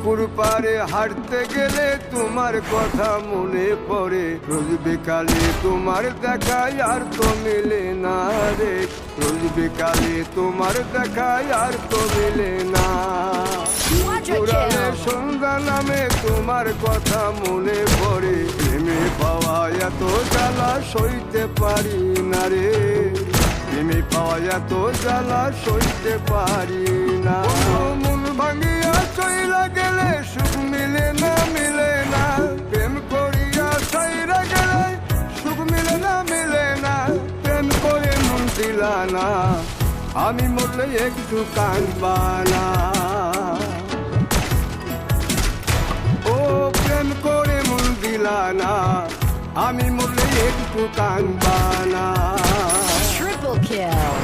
পুকুর পাড়ে হাঁটতে গেলে তোমার কথা মনে পড়ে, রোজ বিকালে তোমার দেখায় আর তো মিলে না রে, রোজ বিকালে তোমার দেখায় আর তো মিলে না। পুরালে সন্ধ্যা নামে তোমার কথা মনে পড়ে, প্রেমে পাওয়া এত জ্বালা সইতে পারি না রে, প্রেমে পাওয়া এত জ্বালা সইতে পারি না। মন ভাঙিয়া চইলা গেলে সুখ মিলে না, মিলে না, প্রেম করিয়া সাইরা গেলে সুখ মিলে না, মিলে না, প্রেম করে মন দিলা না, আমি মরলে একটু কাঁদবা না। ও প্রেম করে মন দিলা না, আমি মরলে একটু কাঁদবা না। Triple kill.